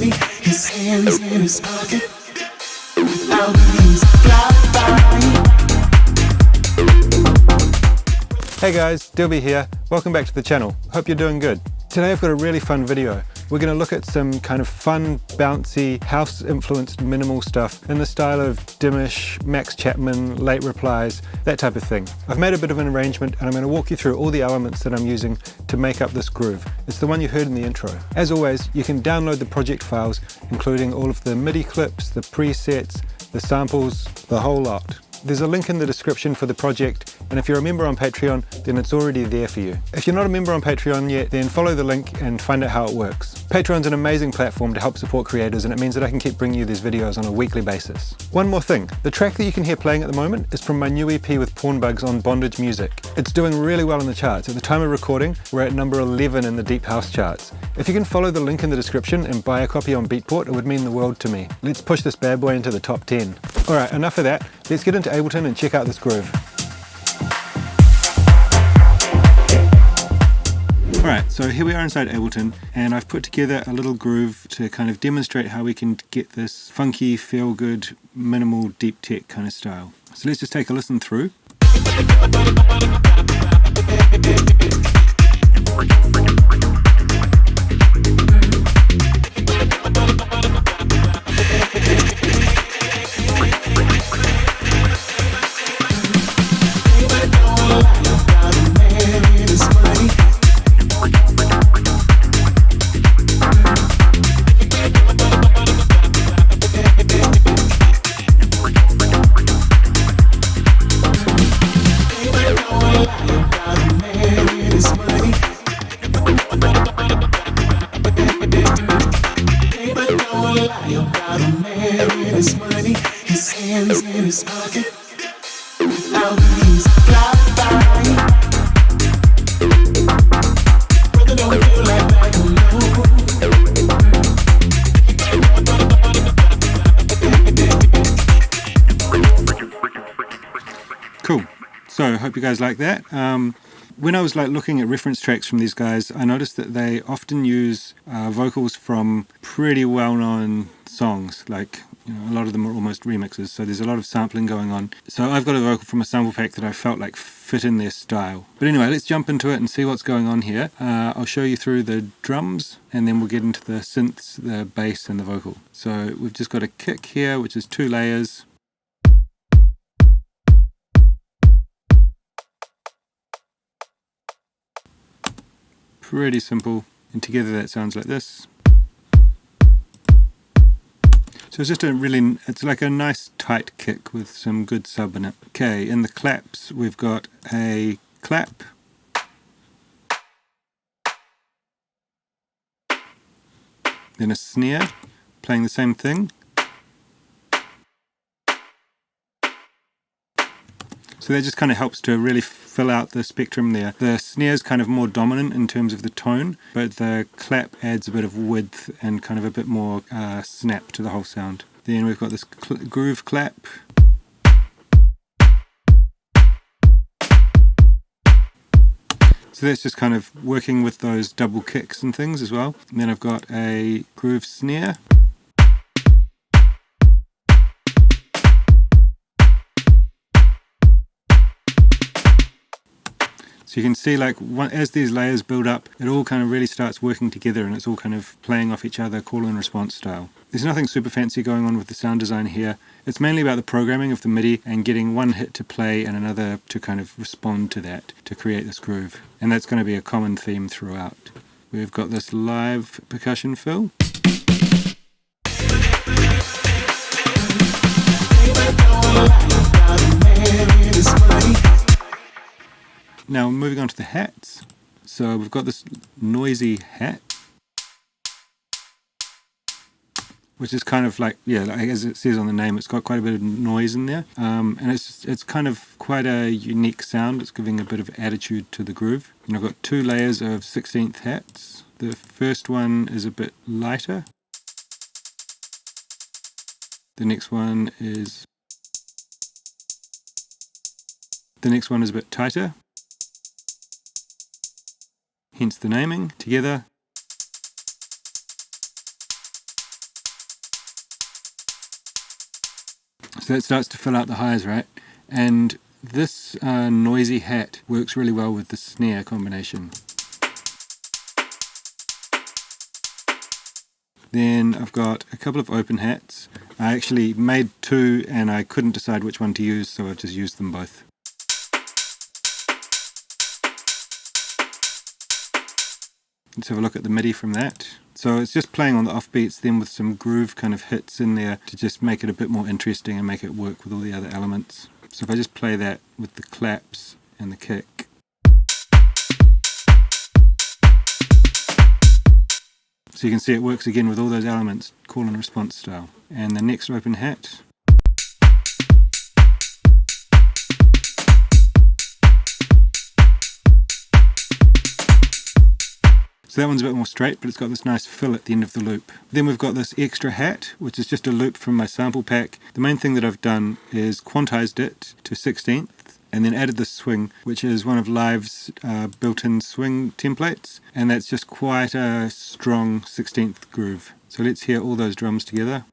money, his hands in his pocket. Without these fly by. Hey guys, Dilby here. Welcome back to the channel. Hope you're doing good. Today I've got a really fun video. We're going to look at some kind of fun, bouncy, house-influenced minimal stuff in the style of Dimmish, Max Chapman, late Replies, that type of thing. I've made a bit of an arrangement and I'm going to walk you through all the elements that I'm using to make up this groove. It's the one you heard in the intro. As always, you can download the project files, including all of the MIDI clips, the presets, the samples, the whole lot. There's a link in the description for the project, and if you're a member on Patreon, then it's already there for you. If you're not a member on Patreon yet, then follow the link and find out how it works. Patreon's an amazing platform to help support creators, and it means that I can keep bringing you these videos on a weekly basis. One more thing, the track that you can hear playing at the moment is from my new EP with Pornbugs on Bondage Music. It's doing really well in the charts. At the time of recording, we're at number 11 in the Deep House charts. If you can follow the link in the description and buy a copy on Beatport, it would mean the world to me. Let's push this bad boy into the top 10. Alright, enough of that. Let's get into Ableton and check out this groove. Alright, so here we are inside Ableton, and I've put together a little groove to kind of demonstrate how we can get this funky, feel-good, minimal, deep tech kind of style. So let's just take a listen through. Cool. So I hope you guys like that. When I was looking at reference tracks from these guys, I noticed that they often use vocals from pretty well-known songs. A lot of them are almost remixes, so there's a lot of sampling going on. So I've got a vocal from a sample pack that I felt like fit in their style. But anyway, let's jump into it and see what's going on here. I'll show you through the drums, and then we'll get into the synths, the bass, and the vocal. So we've just got a kick here, which is 2 layers. Pretty simple, and together that sounds like this. So it's just it's like a nice tight kick with some good sub in it. Okay, in the claps we've got a clap, then a snare playing the same thing. So that just kind of helps to really fill out the spectrum there. The snare is kind of more dominant in terms of the tone, but the clap adds a bit of width and kind of a bit more snap to the whole sound. Then we've got this groove clap. So that's just kind of working with those double kicks and things as well. And then I've got a groove snare. So you can see as these layers build up, it all kind of really starts working together, and it's all kind of playing off each other, call and response style. There's nothing super fancy going on with the sound design here. It's mainly about the programming of the MIDI and getting one hit to play and another to kind of respond to that to create this groove. And that's going to be a common theme throughout. We've got this live percussion fill. Now moving on to the hats. So we've got this noisy hat, which is kind of as it says on the name, it's got quite a bit of noise in there, and it's kind of quite a unique sound. It's giving a bit of attitude to the groove. And I've got 2 layers of 16th hats. The first one is a bit lighter. The next one is a bit tighter. Hence the naming. Together So that starts to fill out the highs, right? And this noisy hat works really well with the snare combination. Then I've got a couple of open hats. I actually made two and I couldn't decide which one to use, so I just used them both. Let's have a look at the MIDI from that. So it's just playing on the offbeats, then with some groove kind of hits in there to just make it a bit more interesting and make it work with all the other elements. So if I just play that with the claps and the kick. So you can see it works again with all those elements, call and response style. And the next open hat. So that one's a bit more straight, but it's got this nice fill at the end of the loop. Then we've got this extra hat, which is just a loop from my sample pack. The main thing that I've done is quantized it to 16th, and then added this swing, which is one of Live's built-in swing templates, and that's just quite a strong 16th groove. So let's hear all those drums together.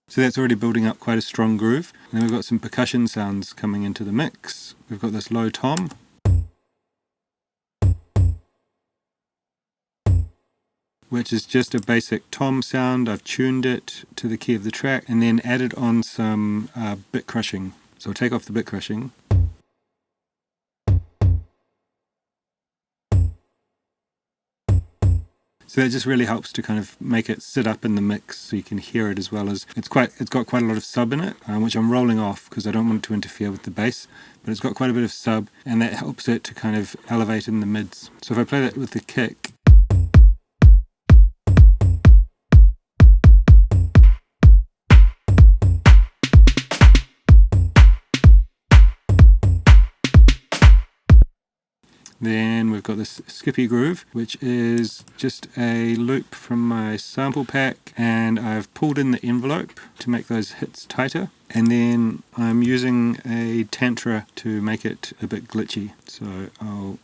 So that's already building up quite a strong groove. And then we've got some percussion sounds coming into the mix. We've got this low tom. Which is just a basic tom sound. I've tuned it to the key of the track and then added on some bit crushing. So I'll take off the bit crushing. So that just really helps to kind of make it sit up in the mix so you can hear it, as well as it's got quite a lot of sub in it, which I'm rolling off because I don't want it to interfere with the bass, but it's got quite a bit of sub and that helps it to kind of elevate in the mids. So if I play that with the kick, then we've got this skippy groove, which is just a loop from my sample pack, and I've pulled in the envelope to make those hits tighter, and then I'm using a tantra to make it a bit glitchy. So I'll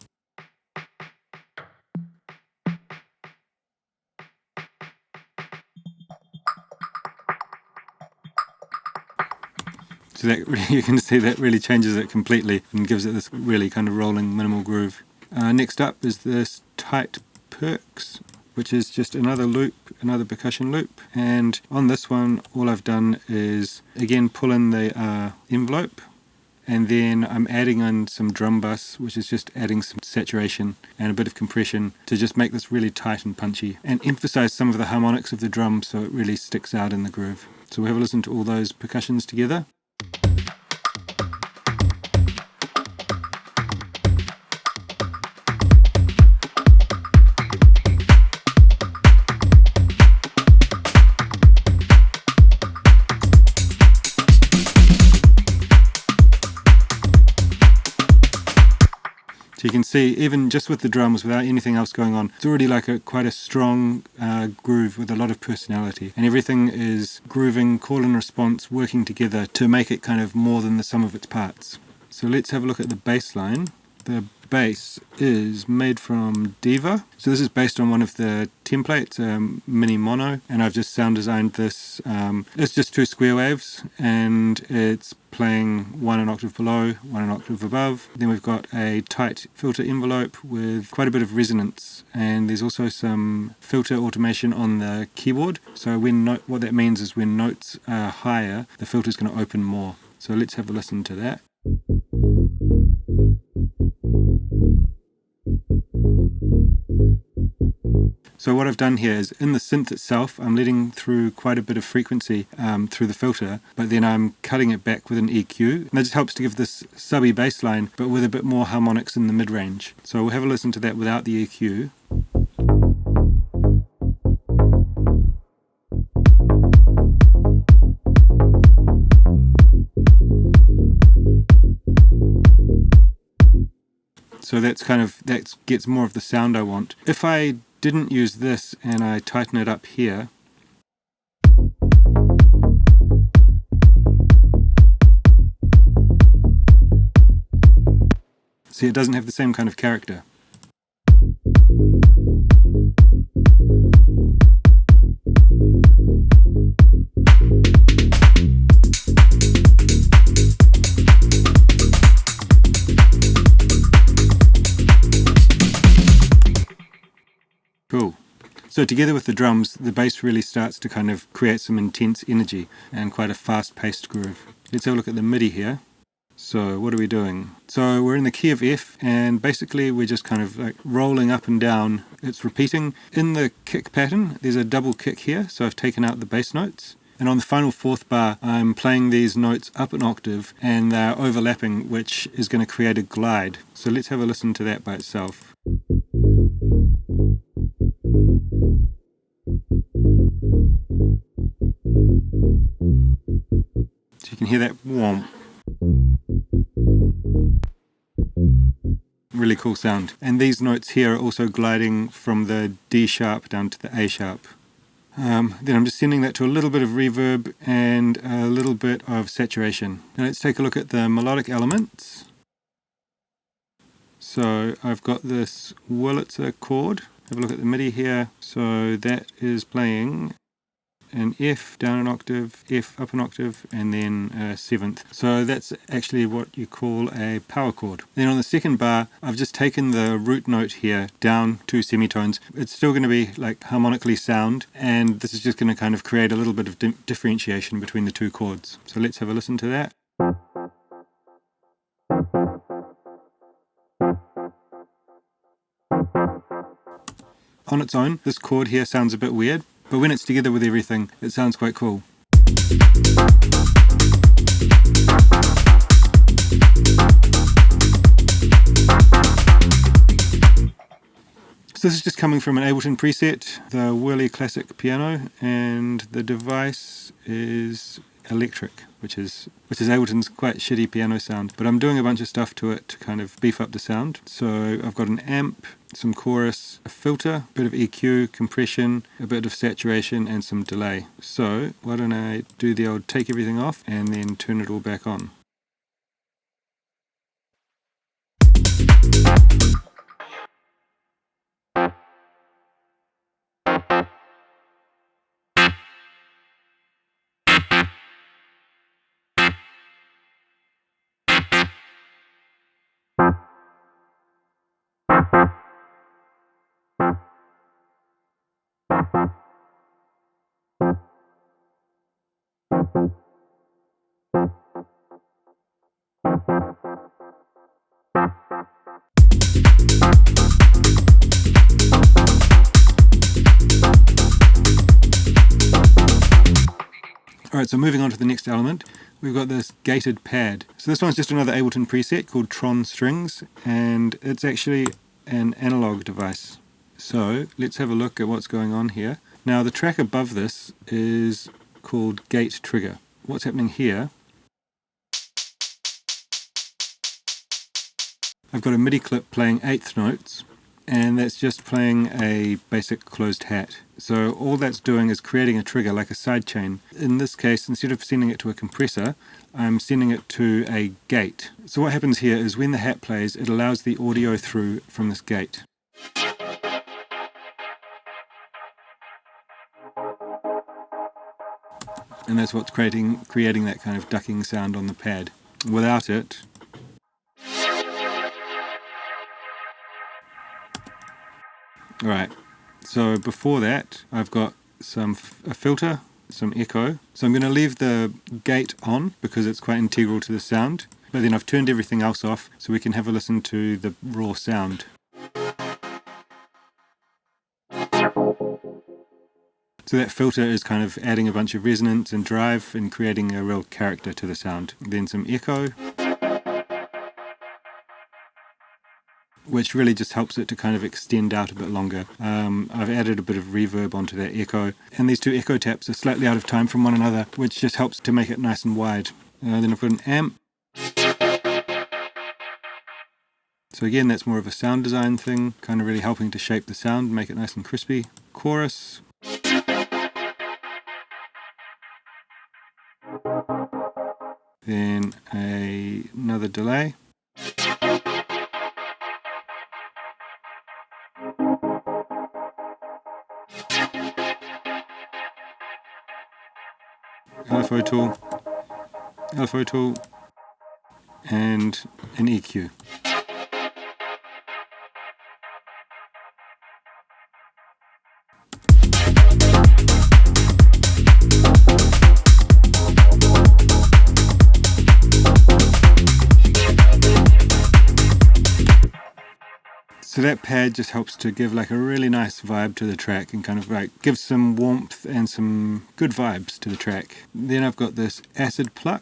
So that you can see that really changes it completely and gives it this really kind of rolling minimal groove. Next up is this tight Plucks, which is just another loop, another percussion loop. And on this one, all I've done is again pull in the envelope, and then I'm adding in some drum bus, which is just adding some saturation and a bit of compression to just make this really tight and punchy and emphasize some of the harmonics of the drum so it really sticks out in the groove. So we'll have a listen to all those percussions together. So you can see, even just with the drums, without anything else going on, it's already like quite a strong groove with a lot of personality. And everything is grooving, call and response, working together to make it kind of more than the sum of its parts. So let's have a look at the bass line. The bass is made from Diva. So this is based on one of the templates, Mini Mono, and I've just sound designed this. It's just two square waves, and it's playing one an octave below, one an octave above. Then we've got a tight filter envelope with quite a bit of resonance, and there's also some filter automation on the keyboard. So what that means is when notes are higher, the filter is going to open more. So let's have a listen to that. So what I've done here is, in the synth itself, I'm letting through quite a bit of frequency through the filter, but then I'm cutting it back with an EQ. And that just helps to give this subby bass line, but with a bit more harmonics in the mid-range. So we'll have a listen to that without the EQ. So that gets more of the sound I want. If I didn't use this and I tighten it up here, see, it doesn't have the same kind of character. Cool. So together with the drums, the bass really starts to kind of create some intense energy and quite a fast-paced groove. Let's have a look at the MIDI here. So what are we doing? So we're in the key of F, and basically we're just kind of like rolling up and down. It's repeating. In the kick pattern, there's a double kick here, so I've taken out the bass notes. And on the final fourth bar, I'm playing these notes up an octave, and they're overlapping, which is going to create a glide. So let's have a listen to that by itself. So you can hear that whomp. Really cool sound. And these notes here are also gliding from the D sharp down to the A sharp. Then I'm just sending that to a little bit of reverb and a little bit of saturation. Now let's take a look at the melodic elements. So I've got this Wurlitzer chord. Have a look at the MIDI here. So that is playing an F down an octave, F up an octave, and then a seventh. So that's actually what you call a power chord. Then on the second bar, I've just taken the root note here down 2 semitones. It's still going to be like harmonically sound, and this is just going to kind of create a little bit of differentiation between the two chords. So let's have a listen to that. On its own, this chord here sounds a bit weird, but when it's together with everything, it sounds quite cool. So this is just coming from an Ableton preset, the Whirly Classic Piano, and the device is electric, which is Ableton's quite shitty piano sound. But I'm doing a bunch of stuff to it to kind of beef up the sound. So I've got an amp, some chorus, a filter, a bit of EQ, compression, a bit of saturation, and some delay. So why don't I do the old take everything off and then turn it all back on. Alright, so moving on to the next element, we've got this gated pad. So this one's just another Ableton preset called Tron Strings, and it's actually an analog device. So let's have a look at what's going on here. Now the track above this is called Gate Trigger. What's happening here, I've got a MIDI clip playing 8th notes, and that's just playing a basic closed hat. So all that's doing is creating a trigger like a sidechain. In this case, instead of sending it to a compressor, I'm sending it to a gate. So what happens here is when the hat plays, it allows the audio through from this gate. And that's what's creating that kind of ducking sound on the pad. Without it, alright, so before that I've got a filter, some echo. So I'm going to leave the gate on because it's quite integral to the sound, but then I've turned everything else off so we can have a listen to the raw sound. So that filter is kind of adding a bunch of resonance and drive and creating a real character to the sound. Then some echo, which really just helps it to kind of extend out a bit longer. I've added a bit of reverb onto that echo, and these two echo taps are slightly out of time from one another, which just helps to make it nice and wide. Then I've got an amp. So again, that's more of a sound design thing, kind of really helping to shape the sound and make it nice and crispy. Chorus. Then another delay. LFO tool, and an EQ. So that pad just helps to give like a really nice vibe to the track and kind of like gives some warmth and some good vibes to the track. Then I've got this acid pluck,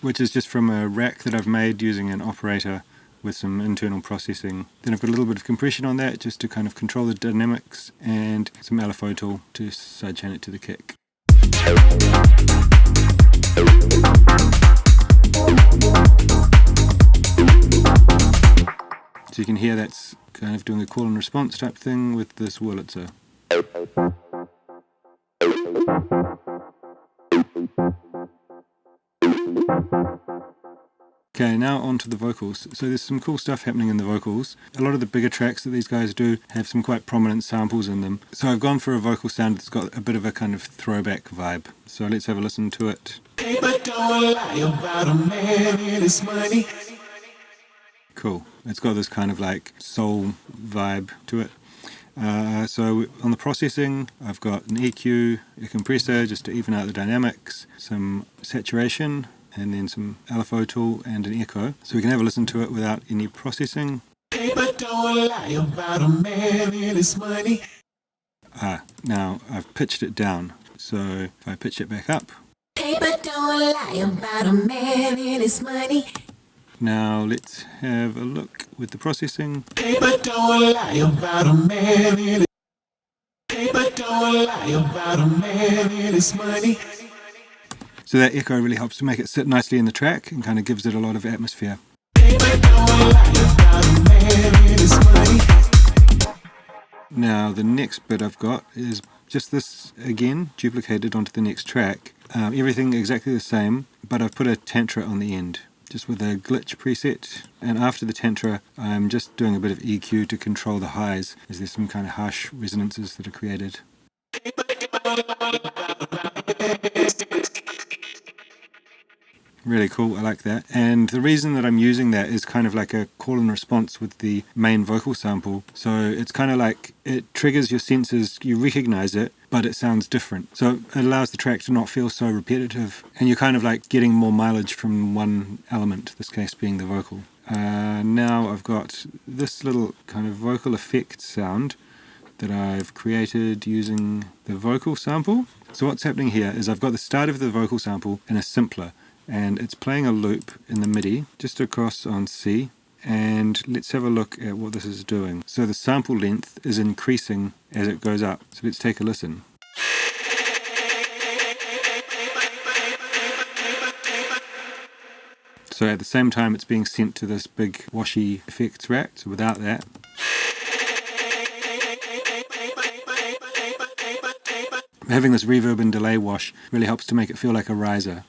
which is just from a rack that I've made using an operator with some internal processing. Then I've got a little bit of compression on that just to kind of control the dynamics, and some LFO tool to sidechain it to the kick. So you can hear that's kind of doing a call and response type thing with this Wurlitzer. Okay, now on to the vocals. So there's some cool stuff happening in the vocals. A lot of the bigger tracks that these guys do have some quite prominent samples in them. So I've gone for a vocal sound that's got a bit of a kind of throwback vibe. So let's have a listen to it. Hey, but don't lie about a man and his money. Cool. It's got this kind of like soul vibe to it. So on the processing, I've got an EQ, a compressor just to even out the dynamics, some saturation, and then some LFO tool and an echo. So we can have a listen to it without any processing. Hey, but don't lie about a man and his money. Now I've pitched it down. So if I pitch it back up. Hey, but don't lie about a man and his money. Now let's have a look with the processing. Hey, but don't lie about a man and his. Hey, but don't lie about a man and his money. So that echo really helps to make it sit nicely in the track and kind of gives it a lot of atmosphere. Hey, but don't lie about a man and his money. Now the next bit I've got is just this again, duplicated onto the next track. Everything exactly the same, but I've put a tantra on the end, just with a glitch preset. And after the tantra, I'm just doing a bit of EQ to control the highs, as there's some kind of harsh resonances that are created. Really cool, I like that. And the reason that I'm using that is kind of like a call and response with the main vocal sample. So it's kind of like it triggers your senses, you recognize it, but it sounds different. So it allows the track to not feel so repetitive, and you're kind of like getting more mileage from one element, this case being the vocal. Now I've got this little kind of vocal effect sound that I've created using the vocal sample. So what's happening here is I've got the start of the vocal sample in a simpler, and it's playing a loop in the MIDI just across on C, and let's have a look at what this is doing. So the sample length is increasing as it goes up. So let's take a listen. So at the same time it's being sent to this big washy effects rack, so without that. Having this reverb and delay wash really helps to make it feel like a riser.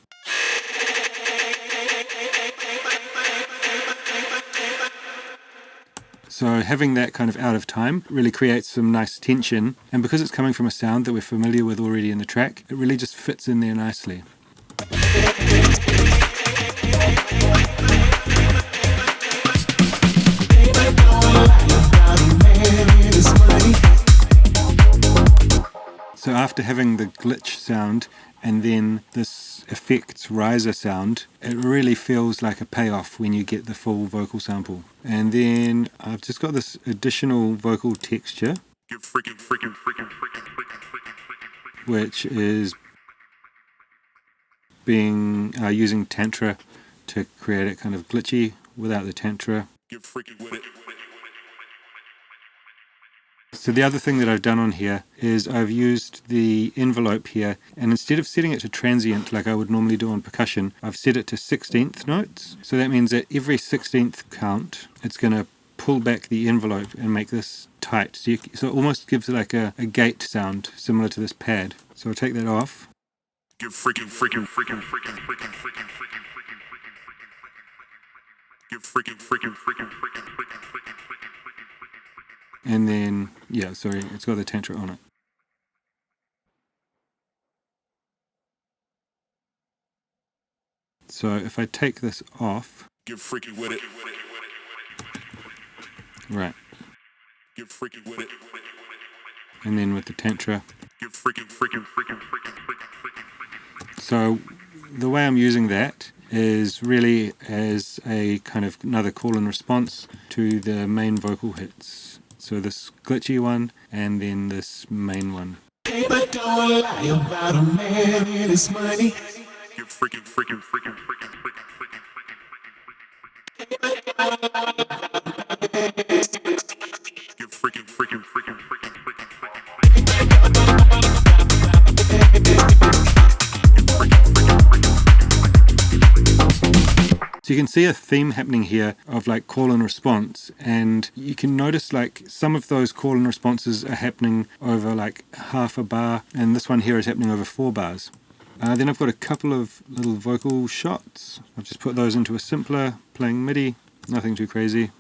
So having that kind of out of time really creates some nice tension, and because it's coming from a sound that we're familiar with already in the track, it really just fits in there nicely. So after having the glitch sound and then this effects riser sound, it really feels like a payoff when you get the full vocal sample. And then I've just got this additional vocal texture, which is being using tantra to create it kind of glitchy without the tantra. So the other thing that I've done on here is I've used the envelope here, and instead of setting it to transient like I would normally do on percussion, I've set it to 16th notes. So that means that every 16th count, it's going to pull back the envelope and make this tight. So it almost gives it like a gate sound similar to this pad. So I'll take that off. And then, yeah, sorry, it's got the tantra on it. So if I take this off, Get freaky with it. right, Get freaky with it. and then with the tantra. Get freaky. So the way I'm using that is really as a kind of another call and response to the main vocal hits. So this glitchy one and then this main one. Hey, but don't lie about a man and his money. Get freaking, freaking, freaking, freaking, freaking, freaking. Get freaking, freaking, freaking, freaking, freaking, freaking. So you can see a theme happening here of like call and response, and you can notice like some of those call and responses are happening over like half a bar, and this one here is happening over 4 bars. Then I've got a couple of little vocal shots. I've just put those into a simpler, playing MIDI, nothing too crazy.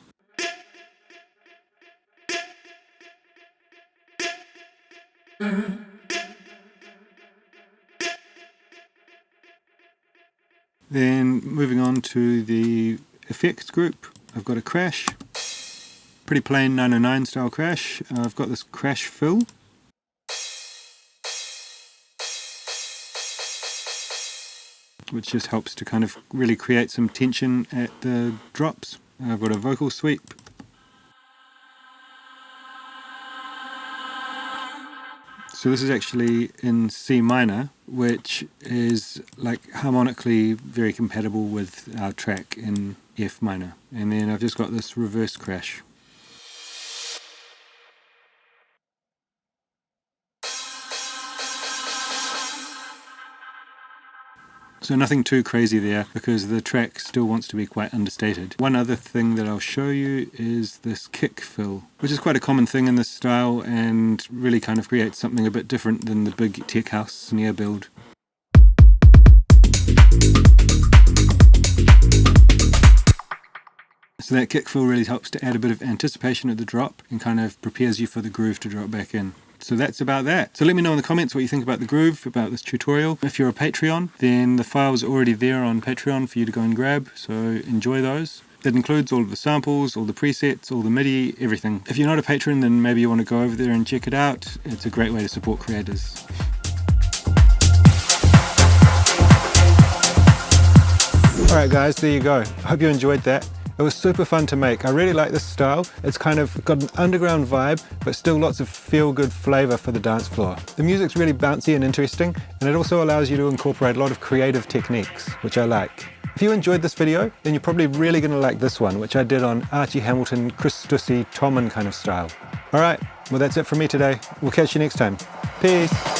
Then moving on to the effects group, I've got a crash, pretty plain 909 style crash. I've got this crash fill. Which just helps to kind of really create some tension at the drops. I've got a vocal sweep. So this is actually in C minor, which is like harmonically very compatible with our track in F minor. And then I've just got this reverse crash. So nothing too crazy there because the track still wants to be quite understated. One other thing that I'll show you is this kick fill, which is quite a common thing in this style and really kind of creates something a bit different than the big tech house snare build. So that kick fill really helps to add a bit of anticipation at the drop and kind of prepares you for the groove to drop back in. So that's about that. So let me know in the comments what you think about the groove, about this tutorial. If you're a Patreon, then the file's already there on Patreon for you to go and grab, so enjoy those. That includes all of the samples, all the presets, all the MIDI, everything. If you're not a patron, then maybe you want to go over there and check it out. It's a great way to support creators. Alright guys, there you go. I hope you enjoyed that. It was super fun to make. I really like this style. It's kind of got an underground vibe, but still lots of feel-good flavor for the dance floor. The music's really bouncy and interesting, and it also allows you to incorporate a lot of creative techniques, which I like. If you enjoyed this video, then you're probably really gonna like this one, which I did on Archie Hamilton, Chris Stussy, Tommen kind of style. All right, well that's it from me today. We'll catch you next time. Peace.